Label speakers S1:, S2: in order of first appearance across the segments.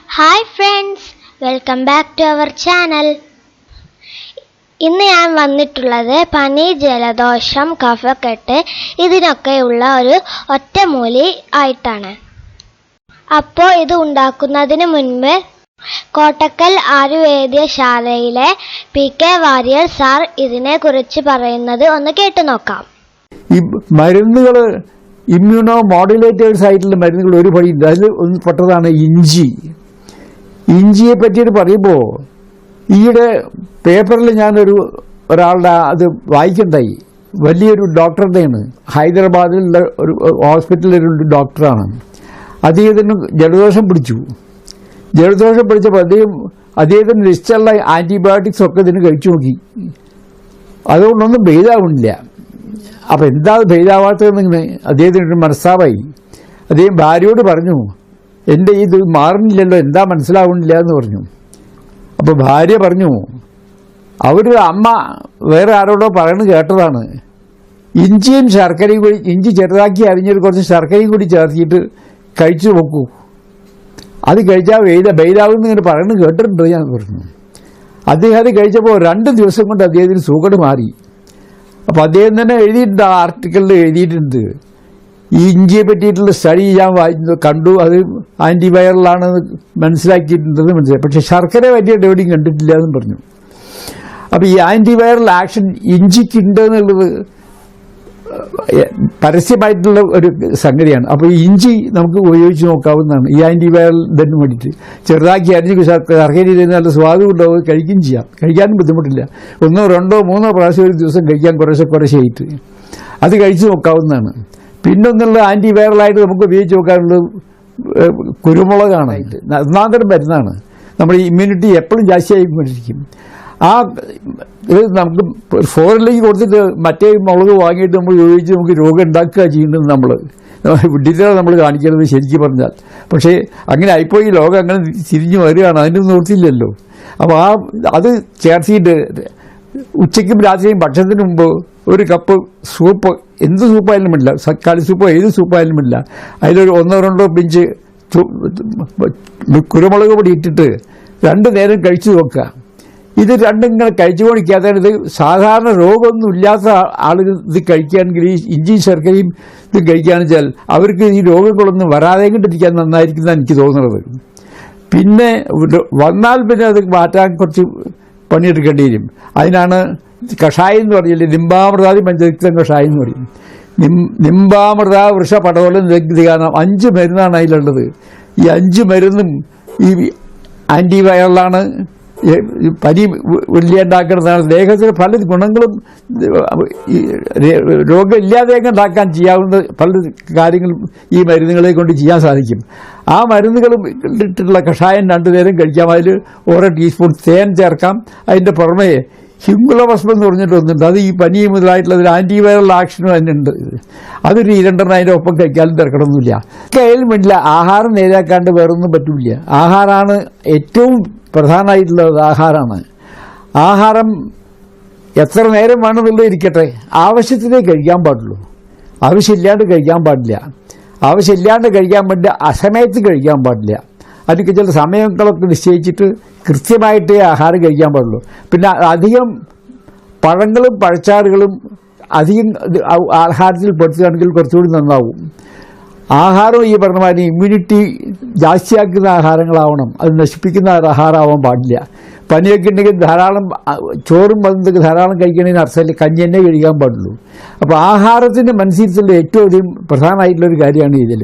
S1: Hi friends, welcome back to our channel. ഇന്ന് ഞാൻ വന്നിട്ടുള്ളത് പനി, ജലദോഷം, കഫക്കെട്ട് ഇതിനൊക്കെയുള്ള ഒരു ഒറ്റമൂലി ആയിട്ടാണ്. അപ്പോൾ ഇത് ഉണ്ടാക്കുന്നതിന് മുൻപ് കോട്ടക്കൽ ആയുർവേദശാലയിലെ PK വാര്യർ സാർ ഇതിനെക്കുറിച്ച് പറയുന്നത് ഒന്ന് കേട്ടു നോക്കാം.
S2: ഈ മരുന്നുകൾ ഇമ്മ്യൂണോ മോഡുലേറ്റേഴ്സ് ആയിട്ടുള്ള മരുന്നുകൾ ഒരു പടിയുണ്ട്. അതിൽ ഒന്ന് പെട്ടതാണ് ഇഞ്ചി. ഇഞ്ചിയെ പറ്റിയിട്ട് പറയുമ്പോൾ ഈയിടെ പേപ്പറിൽ ഞാനൊരു ഒരാളുടെ അത് വായിക്കണ്ടായി. വലിയൊരു ഡോക്ടറുടെയാണ്, ഹൈദരാബാദിലുള്ള ഒരു ഹോസ്പിറ്റലിലൊരു ഡോക്ടറാണ്. അദ്ദേഹത്തിന് ജലദോഷം പിടിച്ചപ്പോൾ അദ്ദേഹത്തിന് നിശ്ചയുള്ള ആൻറ്റിബയോട്ടിക്സ് ഒക്കെ ഇതിന് കഴിച്ചു നോക്കി. അതുകൊണ്ടൊന്നും ഭേദാവുന്നില്ല. അപ്പം എന്താ ഭേദാവാത്തതെന്നിങ്ങനെ അദ്ദേഹത്തിന് മനസ്സാവായി. അദ്ദേഹം ഭാര്യയോട് പറഞ്ഞു, എൻ്റെ ഇത് മാറുന്നില്ലല്ലോ, എന്താ മനസ്സിലാവുന്നില്ല എന്ന് പറഞ്ഞു. അപ്പോൾ ഭാര്യ പറഞ്ഞു, അവരുടെ അമ്മ വേറെ ആരോടോ പറയുന്നത് കേട്ടതാണ്, ഇഞ്ചിയും ശർക്കരയും കൂടി, ഇഞ്ചി ചെറുതാക്കി അരിഞ്ഞിട്ട് കുറച്ച് ശർക്കരയും കൂടി ചേർത്തിട്ട് കഴിച്ചു നോക്കൂ, അത് കഴിച്ചാൽ ഭേദാവെന്ന് ഇങ്ങനെ പറയുന്നത് കേട്ടിട്ടുണ്ട് ഞാൻ പറഞ്ഞു. അദ്ദേഹം അത് കഴിച്ചപ്പോൾ 2 ദിവസം കൊണ്ട് അദ്ദേഹത്തിന് സുഖം മാറി. അപ്പോൾ അദ്ദേഹം തന്നെ എഴുതിയിട്ടുണ്ട്, ആ ആർട്ടിക്കിളിൽ എഴുതിയിട്ടുണ്ട്, ഈ ഇഞ്ചിയെ പറ്റിയിട്ടുള്ള സ്റ്റഡി ഞാൻ കണ്ടു, അത് ആൻറ്റിവൈറലാണെന്ന് മനസ്സിലാക്കിയിട്ടുണ്ടെന്ന് മനസ്സിലായി. പക്ഷെ ശർക്കര പറ്റിയിട്ട് എവിടെയും കണ്ടിട്ടില്ല എന്നും പറഞ്ഞു. അപ്പോൾ ഈ ആൻറ്റിവൈറൽ ആക്ഷൻ ഇഞ്ചിക്കുണ്ടെന്നുള്ളത് പരസ്യമായിട്ടുള്ള ഒരു സംഗതിയാണ്. അപ്പോൾ ഈ ഇഞ്ചി നമുക്ക് ഉപയോഗിച്ച് നോക്കാവുന്നതാണ് ഈ ആൻറ്റിവൈറൽ ഇതിന് വേണ്ടിയിട്ട്. ചെറുതാക്കി അരിഞ്ഞ് ശർക്കരയിൽ നല്ല സ്വാദും ഉണ്ടാവും, കഴിക്കുകയും ചെയ്യാം, കഴിക്കാനും ബുദ്ധിമുട്ടില്ല. 1, 2, 3 പ്രാവശ്യം ഒരു ദിവസം കഴിക്കാൻ കുറേശ്ശെയായിട്ട് അത് കഴിച്ചു നോക്കാവുന്നതാണ്. പിന്നൊന്നുള്ള ആൻറ്റിവൈറലായിട്ട് നമുക്ക് ഉപയോഗിച്ച് നോക്കാനുള്ളത് കുരുമുളകാണ്. ഒന്നാന്തരം മരുന്നാണ്. നമ്മുടെ ഇമ്മ്യൂണിറ്റി എപ്പോഴും ജാസ്തിയായിക്കൊണ്ടിരിക്കും. ആ ഇത് നമുക്ക് ഫോറിലേക്ക് കൊടുത്തിട്ട് മറ്റേ മുളക് വാങ്ങിയിട്ട് നമ്മൾ ഉപയോഗിച്ച് നമുക്ക് രോഗം ഉണ്ടാക്കുക ചെയ്യുന്നത് വിഡ്ഢിത്തരം നമ്മൾ കാണിക്കുന്നത് ശരിക്കും പറഞ്ഞാൽ. പക്ഷേ അങ്ങനെ ആയിപ്പോയി, ലോകം അങ്ങനെ തിരിഞ്ഞു വരികയാണ്, അതിൻ്റെ നിർത്തിയില്ലല്ലോ. അപ്പോൾ അത് ചേർത്തിട്ട് ഉച്ചയ്ക്കും രാത്രിയും ഭക്ഷണത്തിന് മുമ്പ് ഒരു കപ്പ് സൂപ്പ്, എന്ത് സൂപ്പായാലും ഇല്ല, കളി സൂപ്പോ ഏത് സൂപ്പായാലും ഇല്ല, അതിലൊരു 1, 2 പിഞ്ച് കുരുമുളക് പൊടി ഇട്ടിട്ട് 2 നേരം കഴിച്ചു നോക്കുക. ഇത് രണ്ടും ഇങ്ങനെ കഴിച്ചുകൊണ്ടിരിക്കാതെ ഇത് സാധാരണ രോഗമൊന്നും ഇല്ലാത്ത ആളുകൾ ഇത് കഴിക്കുകയാണെങ്കിൽ, ഈ ഇഞ്ചി ശർക്കരയും ഇത് കഴിക്കുകയാണെന്ന് വെച്ചാൽ അവർക്ക് ഈ രോഗങ്ങളൊന്നും വരാതെ കൊണ്ടിരിക്കാൻ നന്നായിരിക്കുന്നതാണ് എനിക്ക് തോന്നുന്നത്. പിന്നെ വന്നാൽ പിന്നെ അത് മാറ്റാൻ കുറച്ച് പണിയെടുക്കേണ്ടി വരും. അതിനാണ് കഷായം എന്ന് പറഞ്ഞില്ലേ, നിമ്പാമൃതാദി പഞ്ചരക്തം കഷായം എന്ന് പറയും. നിമ്പാമൃത വൃഷപടവലം ദഗ്ധികാനം 5 മരുന്നാണ് അതിലുള്ളത്. ഈ 5 മരുന്നും ഈ ആൻറ്റിവൈറലാണ്, പനി ഉണ്ടാക്കുന്നതാണ്, ദേഹത്തിന് പല ഗുണങ്ങളും രോഗമില്ലാതെ ഉണ്ടാക്കാൻ ചെയ്യാവുന്ന പല കാര്യങ്ങളും ഈ മരുന്നുകളെ കൊണ്ട് ചെയ്യാൻ സാധിക്കും. ആ മരുന്നുകളും ഇട്ടിട്ടുള്ള കഷായം 2 നേരം കഴിക്കാം. അതിൽ 1 ടീസ്പൂൺ തേൻ ചേർക്കാം. അതിൻ്റെ പുറമേ ഹിംഗുളഭസ്മം എന്ന് പറഞ്ഞിട്ടൊന്നുണ്ട്, അത് ഈ പനി മുതലായിട്ടുള്ള ഒരു ആൻറ്റിവൈറൽ ആക്ഷനും അതിനുണ്ട്. അതൊരു 2 അതിൻ്റെ ഒപ്പം കഴിക്കാനും തിരക്കണമൊന്നുമില്ല. കയ്യിലും വേണ്ടില്ല, ആഹാരം നേരാക്കാണ്ട് വേറൊന്നും പറ്റില്ല. ആഹാരമാണ് ഏറ്റവും പ്രധാനമായിട്ടുള്ളത്. ആഹാരം എത്ര നേരം വേണമെന്നുള്ളത് ഇരിക്കട്ടെ, ആവശ്യത്തിനേ കഴിക്കാൻ പാടുള്ളൂ, ആവശ്യമില്ലാണ്ട് കഴിക്കാൻ പാടില്ല. ആവശ്യമില്ലാണ്ട് കഴിക്കാൻ പറ്റില്ല, അസമയത്ത് കഴിക്കാൻ പാടില്ല. അതിന് ചില സമയങ്ങളൊക്കെ നിശ്ചയിച്ചിട്ട് കൃത്യമായിട്ടേ ആഹാരം കഴിക്കാൻ പാടുള്ളൂ. പിന്നെ അധികം പഴങ്ങളും പഴച്ചാറുകളും അധികം ആഹാരത്തിൽ പെടുത്തുകയാണെങ്കിൽ കുറച്ചുകൂടി നന്നാവും. ആഹാരം ഈ പറഞ്ഞ മാതിരി ഇമ്മ്യൂണിറ്റി ജാസ്തിയാക്കുന്ന ആഹാരങ്ങളാവണം, അത് നശിപ്പിക്കുന്ന ആഹാരമാവാൻ പാടില്ല. പനിയൊക്കെ ഉണ്ടെങ്കിൽ ധാരാളം ചോറും പന്തൊക്കെ ധാരാളം കഴിക്കണതിന് അർത്ഥമില്ല, കഞ്ഞി തന്നെ കഴിക്കാൻ പാടുള്ളൂ. അപ്പോൾ ആഹാരത്തിൻ്റെ മനസ്സിലുള്ള ഏറ്റവും അധികം പ്രധാനമായിട്ടുള്ളൊരു കാര്യമാണ് ഇതിൽ.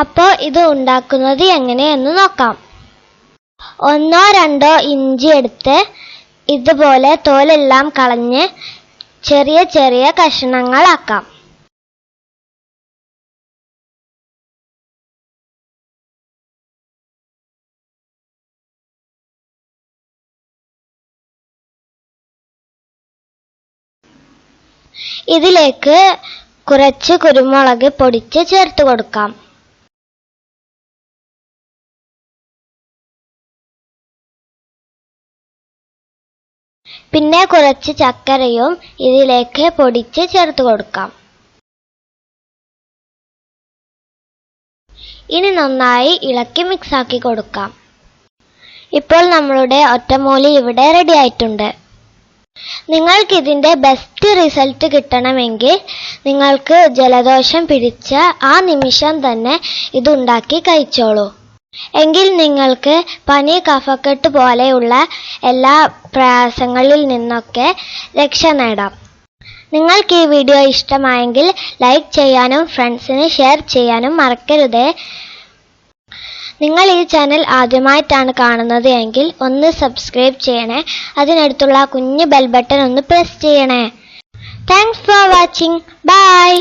S1: അപ്പോൾ ഇത് ഉണ്ടാക്കുന്നത് എങ്ങനെയെന്ന് നോക്കാം. 1, 2 ഇഞ്ചി എടുത്ത് ഇതുപോലെ തോലെല്ലാം കളഞ്ഞ് ചെറിയ ചെറിയ കഷണങ്ങളാക്കാം. ഇതിലേക്ക് കുറച്ച് കുരുമുളക് പൊടിച്ച് ചേർത്ത് കൊടുക്കാം. പിന്നെ കുറച്ച് ചക്കരയും ഇതിലേക്ക് പൊടിച്ച് ചേർത്ത് കൊടുക്കാം. ഇനി നന്നായി ഇളക്കി മിക്സാക്കി കൊടുക്കാം. ഇപ്പോൾ നമ്മളുടെ ഒറ്റമൂലി ഇവിടെ റെഡി ആയിട്ടുണ്ട്. നിങ്ങൾക്കിതിൻ്റെ ബെസ്റ്റ് റിസൾട്ട് കിട്ടണമെങ്കിൽ നിങ്ങൾക്ക് ജലദോഷം പിടിച്ച ആ നിമിഷം തന്നെ ഇതുണ്ടാക്കി കഴിച്ചോളൂ. എങ്കിൽ നിങ്ങൾക്ക് പനി, കഫക്കെട്ട് പോലെയുള്ള എല്ലാ പ്രയാസങ്ങളിൽ നിന്നൊക്കെ രക്ഷ നേടാം. നിങ്ങൾക്ക് ഈ വീഡിയോ ഇഷ്ടമായെങ്കിൽ ലൈക്ക് ചെയ്യാനും ഫ്രണ്ട്സിന് ഷെയർ ചെയ്യാനും മറക്കരുതേ. നിങ്ങൾ ഈ ചാനൽ ആദ്യമായിട്ടാണ് കാണുന്നത് എങ്കിൽ ഒന്ന് സബ്സ്ക്രൈബ് ചെയ്യണേ. അതിനടുത്തുള്ള കുഞ്ഞു ബെൽ ബട്ടൺ ഒന്ന് പ്രസ് ചെയ്യണേ. Thanks for watching. ബൈ.